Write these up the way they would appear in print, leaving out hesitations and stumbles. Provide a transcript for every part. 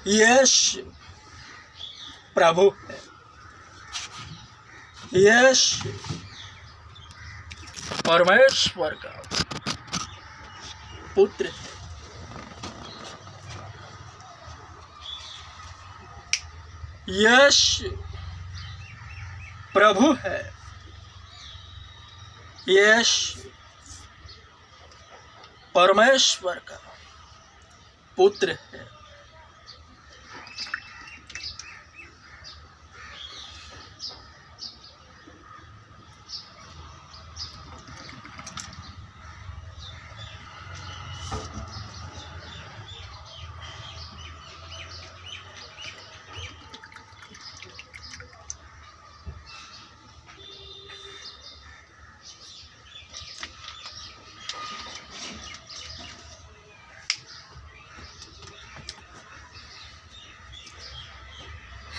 यश प्रभु है, यश परमेश्वर का पुत्र है। यश प्रभु है, यश परमेश्वर का पुत्र है।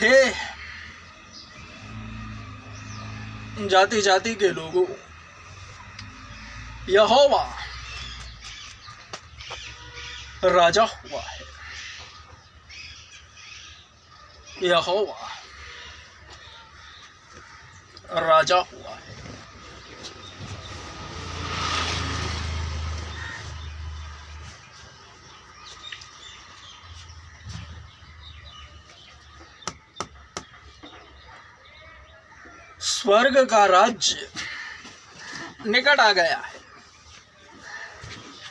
हे जाति जाति के लोगों, यहोवा राजा हुआ है, यहोवा राजा हुआ है। स्वर्ग का राज्य निकट आ गया है।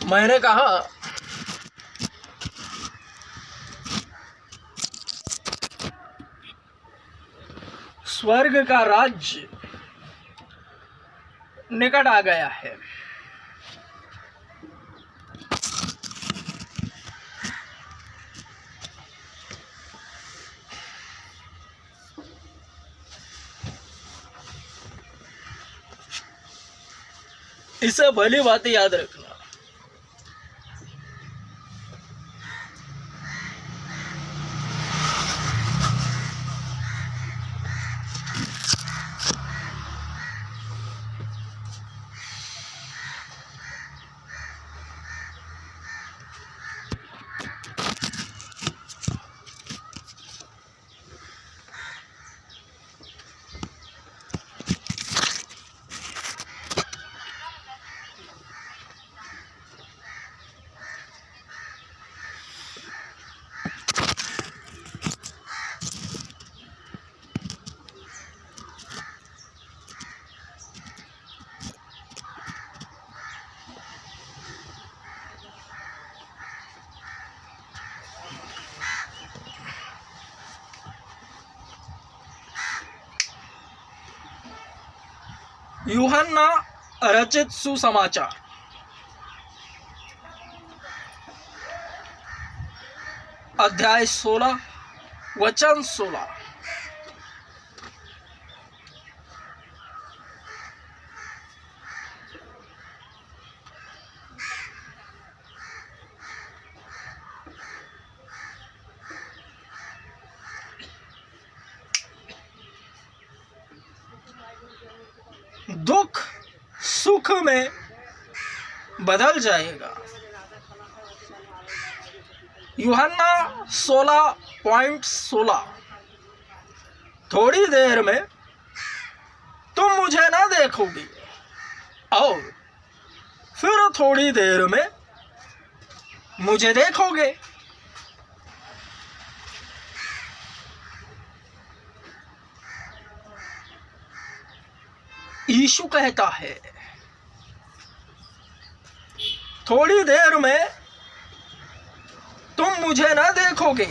मैंने कहा स्वर्ग का राज्य निकट आ गया है। इसे भली बात याद रखना। यूहन्ना रचित सुसमाचार अध्याय 16 वचन 16। दुख सुख में बदल जाएगा। यूहन्ना 16:16। थोड़ी देर में तुम मुझे ना देखोगे और फिर थोड़ी देर में मुझे देखोगे। यीशु कहता है थोड़ी देर में तुम मुझे ना देखोगे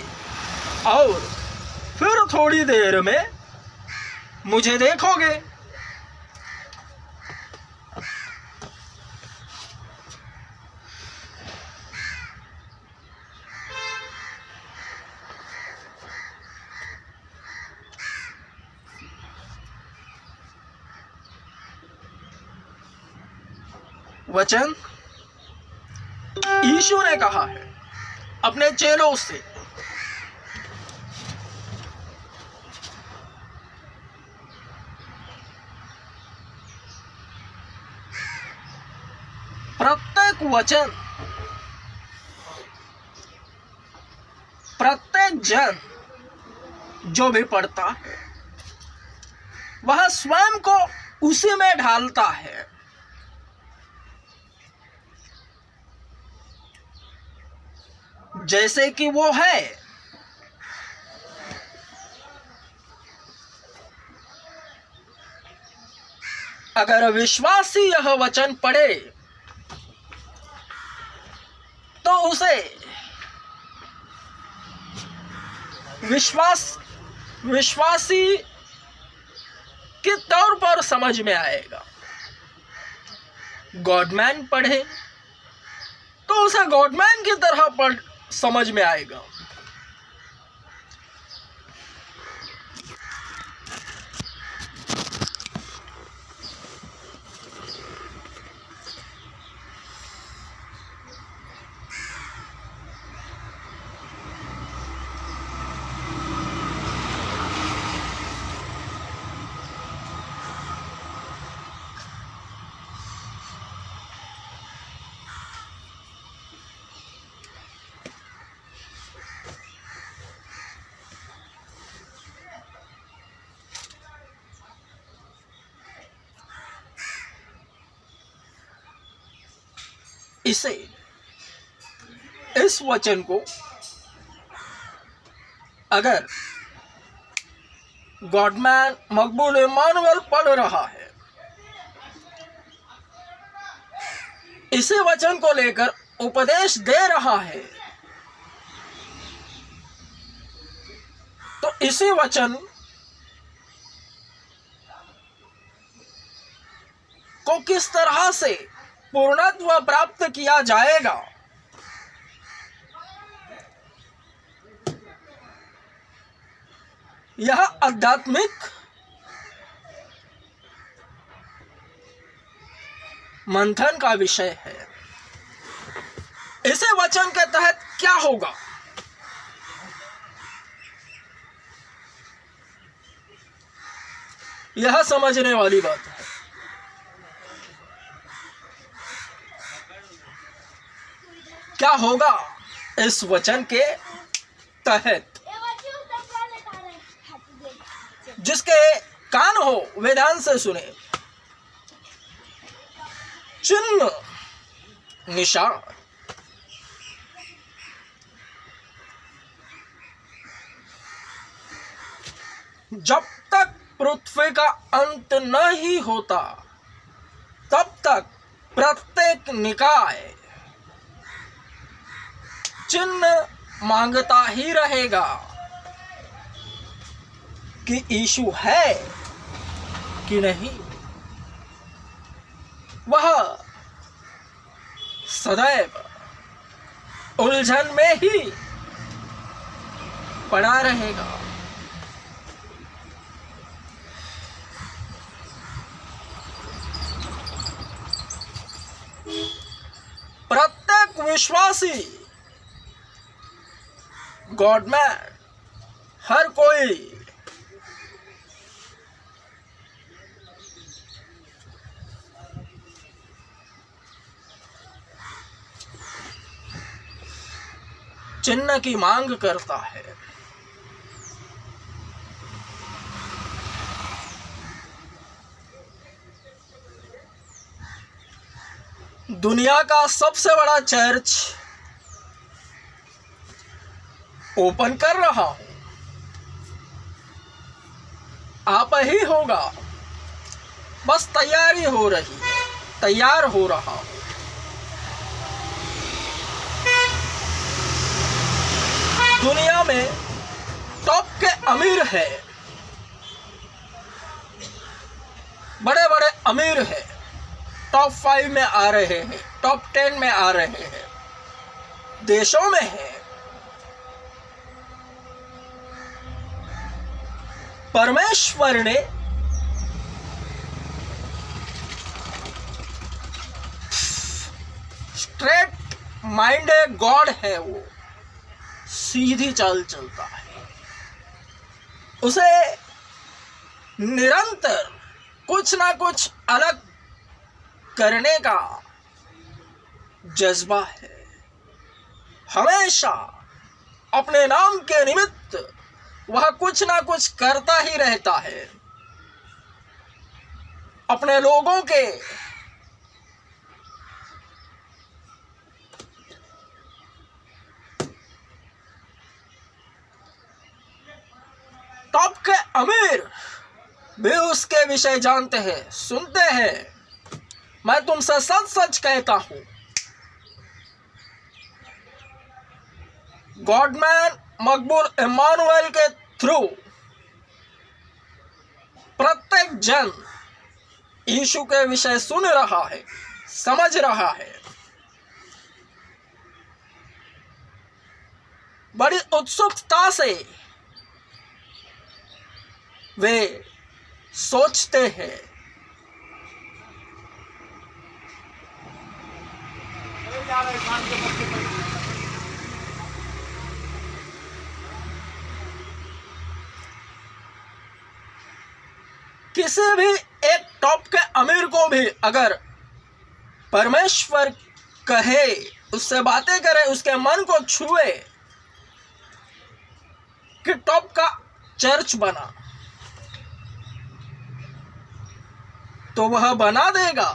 और फिर थोड़ी देर में मुझे देखोगे। वचन यीशु ने कहा है अपने चेलों से, प्रत्येक वचन प्रत्येक जन जो भी पढ़ता है वह स्वयं को उसी में ढालता है। जैसे कि वो है। अगर विश्वासी यह वचन पढ़े तो उसे विश्वासी के तौर पर समझ में आएगा। गॉडमैन पढ़े तो उसे गॉडमैन की तरह पढ़ समझ में आएगा। इस वचन को अगर गॉडमैन मकबूल इमानुएल पढ़ रहा है, इसी वचन को लेकर उपदेश दे रहा है, तो इसी वचन को किस तरह से पूर्णत्व प्राप्त किया जाएगा, यह आध्यात्मिक मंथन का विषय है। इसे वचन के तहत क्या होगा, यह समझने वाली बात है। क्या होगा इस वचन के तहत? जिसके कान हो वे ध्यान से सुने। चिन्ह निशान, जब तक पृथ्वी का अंत नहीं होता तब तक प्रत्येक निकाय चिन्ह मांगता ही रहेगा कि यीशु है कि नहीं। वह सदैव उलझन में ही पड़ा रहेगा। प्रत्येक विश्वासी, गॉडमैन, हर कोई चिन्ह की मांग करता है। दुनिया का सबसे बड़ा चर्च ओपन कर रहा हूं, आप ही होगा, बस तैयार हो रहा हूं। दुनिया में टॉप के अमीर है, बड़े बड़े अमीर है, टॉप 5 में आ रहे हैं, टॉप 10 में आ रहे हैं, देशों में है। परमेश्वर ने स्ट्रेट माइंडेड गॉड है, वो सीधी चाल चलता है। उसे निरंतर कुछ ना कुछ अलग करने का जज्बा है। हमेशा अपने नाम के निमित्त वह कुछ ना कुछ करता ही रहता है। अपने लोगों के टॉप के अमीर भी उसके विषय जानते हैं, सुनते हैं। मैं तुमसे सच सच कहता हूं, गॉडमैन मकबूल इमानुएल के थ्रू प्रत्येक जन यीशु के विषय सुन रहा है, समझ रहा है। बड़ी उत्सुकता से वे सोचते हैं। किसी भी एक टॉप के अमीर को भी अगर परमेश्वर कहे, उससे बातें करे, उसके मन को छुए कि टॉप का चर्च बना, तो वह बना देगा,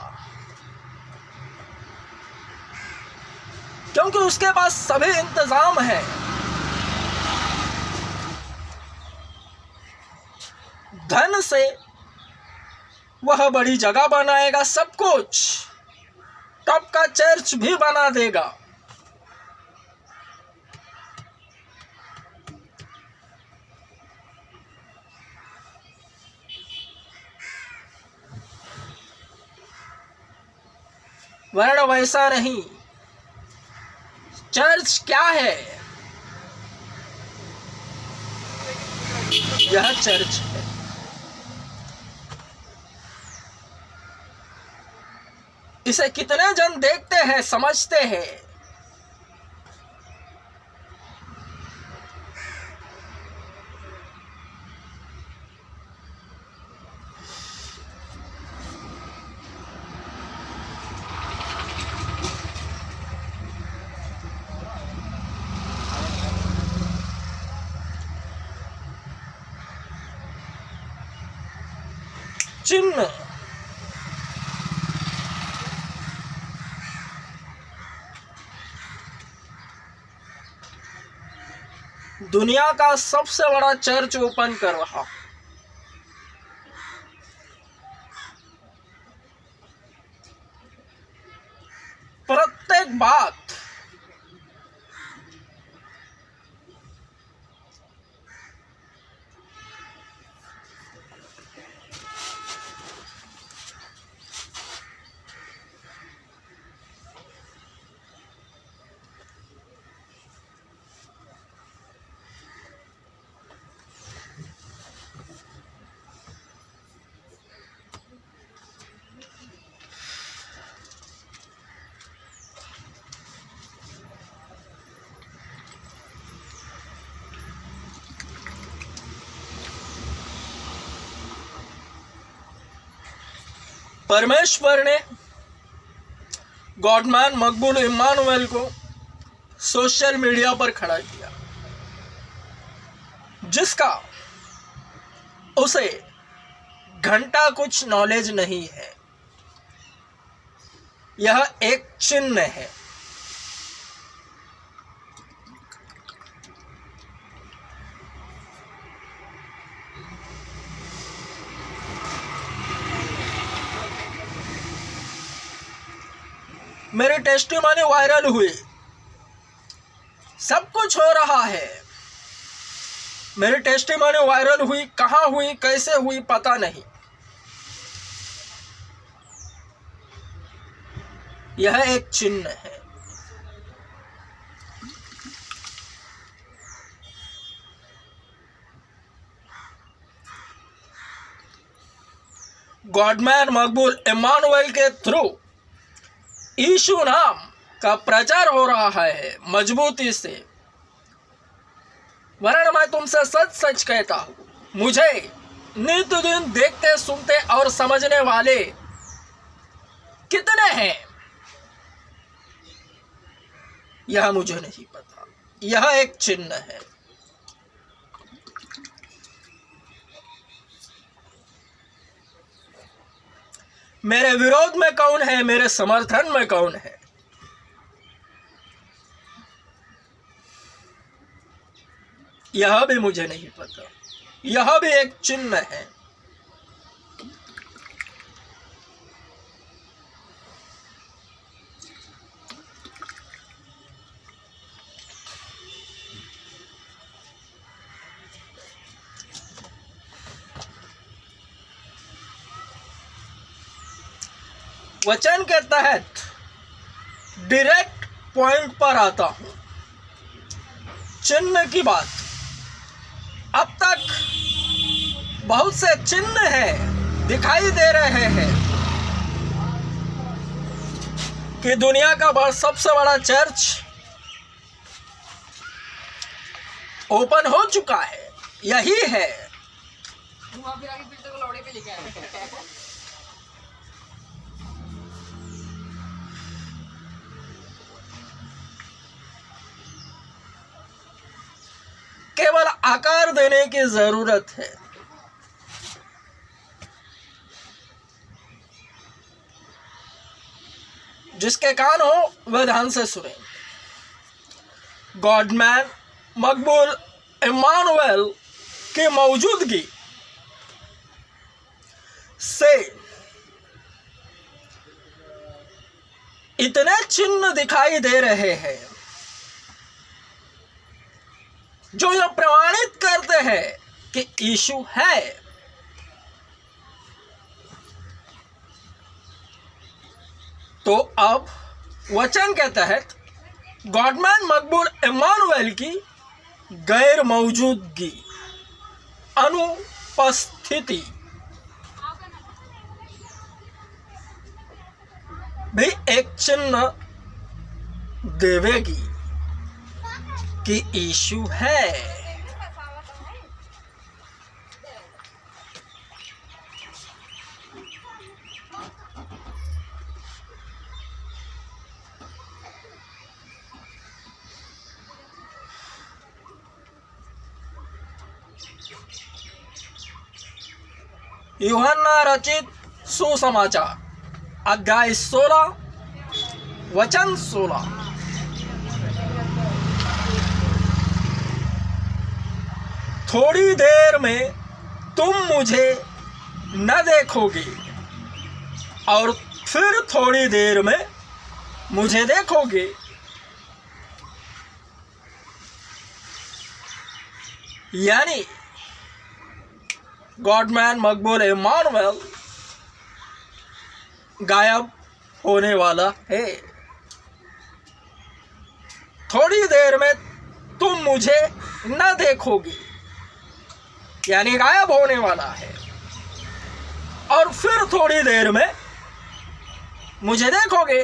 क्योंकि उसके पास सभी इंतजाम है। धन से वह बड़ी जगह बनाएगा, सब कुछ, टॉप का चर्च भी बना देगा। वर्ण वैसा नहीं। चर्च क्या है? यह चर्च है। इसे कितने जन देखते हैं, समझते हैं। चिन्ह दुनिया का सबसे बड़ा चर्च ओपन कर रहा। प्रत्येक बात परमेश्वर ने गॉडमैन मकबूल इमानुएल को सोशल मीडिया पर खड़ा किया, जिसका उसे घंटा कुछ नॉलेज नहीं है। यह एक चिन्ह है। मेरी टेस्टिमनी वायरल हुई, सब कुछ हो रहा है। मेरी टेस्टिमनी वायरल हुई, कहाँ हुई, कैसे हुई, पता नहीं। यह एक चिन्ह है। गॉडमैन मकबूल इमानुएल के थ्रू यीशु नाम का प्रचार हो रहा है मजबूती से। वरन मैं तुमसे सच सच कहता हूं, मुझे नित दिन देखते, सुनते और समझने वाले कितने हैं, यह मुझे नहीं पता, यह एक चिन्ह है। मेरे विरोध में कौन है, मेरे समर्थन में कौन है, यह भी मुझे नहीं पता। यह भी एक चिन्ह है। वचन के तहत डायरेक्ट पॉइंट पर आता हूं। चिन्ह की बात, अब तक बहुत से चिन्ह हैं, दिखाई दे रहे हैं कि दुनिया का सबसे बड़ा चर्च ओपन हो चुका है। यही है। केवल आकार देने की जरूरत है। जिसके कान हो वह ध्यान से सुने। गॉडमैन मकबूल इमानुएल की मौजूदगी से इतने चिन्ह दिखाई दे रहे हैं जो यह प्रमाणित करते हैं कि यीशु है। तो अब वचन के तहत गॉडमैन मकबूल इमानुएल की गैर मौजूदगी, अनुपस्थिति भी एक चिन्ह देवेगी कि यीशु है। यूहन्ना रचित सुसमाचार अध्याय 16 वचन 16। थोड़ी देर में तुम मुझे न देखोगे और फिर थोड़ी देर में मुझे देखोगे। यानी गॉडमैन मकबूल इमानुएल गायब होने वाला है। थोड़ी देर में तुम मुझे न देखोगे, यानी गायब होने वाला है, और फिर थोड़ी देर में मुझे देखोगे,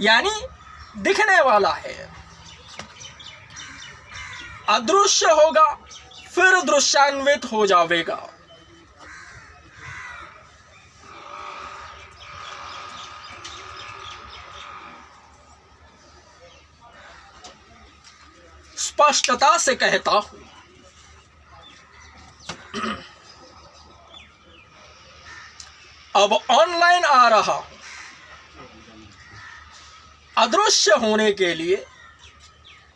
यानी दिखने वाला है। अदृश्य होगा फिर दृश्यान्वित हो जाएगा। स्पष्टता से कहता हूं, अब ऑनलाइन आ रहा हूं। अदृश्य होने के लिए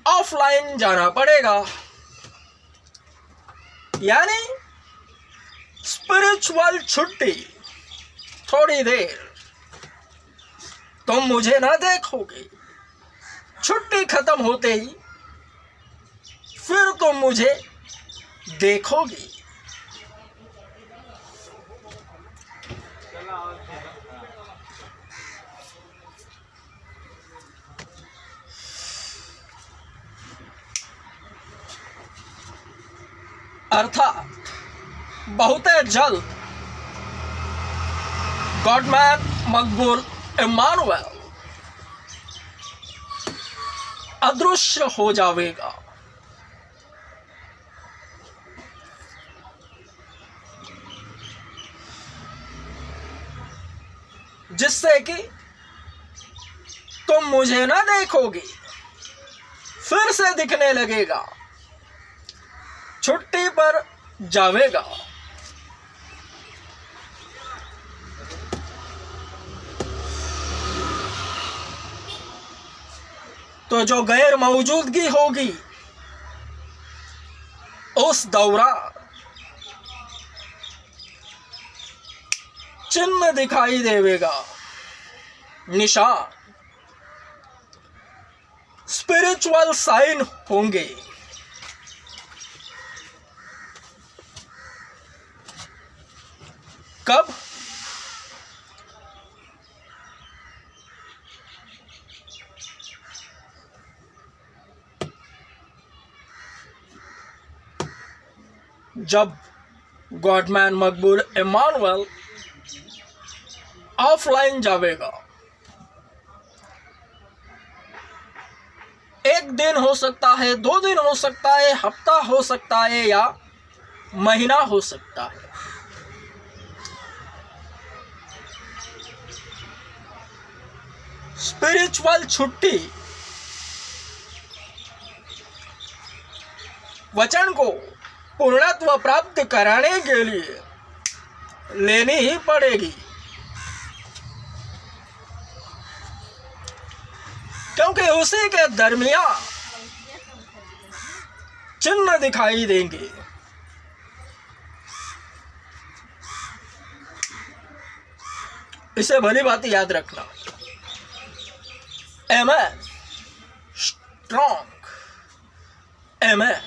ऑफलाइन जाना पड़ेगा, यानी स्पिरिचुअल छुट्टी। थोड़ी देर तुम मुझे ना देखोगे, छुट्टी खत्म होते ही फिर तुम मुझे देखोगे। अर्थात बहुत जल्द गॉडमैन मकबूल इमानुएल अदृश्य हो जाएगा। जिससे कि तुम मुझे ना देखोगे, फिर से दिखने लगेगा, छुट्टी पर जावेगा। तो जो गैर मौजूदगी होगी उस दौरान चिन्ह दिखाई देवेगा, निशान, स्पिरिचुअल साइन होंगे। कब? जब गॉडमैन मकबूल इमानुएल ऑफलाइन जावेगा। एक दिन हो सकता है, 2 दिन हो सकता है, हफ्ता हो सकता है या महीना हो सकता है। स्पिरिचुअल छुट्टी वचन को पूर्णत्व प्राप्त कराने के लिए लेनी ही पड़ेगी, क्योंकि उसी के दरमियान चिन्ह दिखाई देंगे। इसे भली बात याद रखना। Amen. Strong. Amen.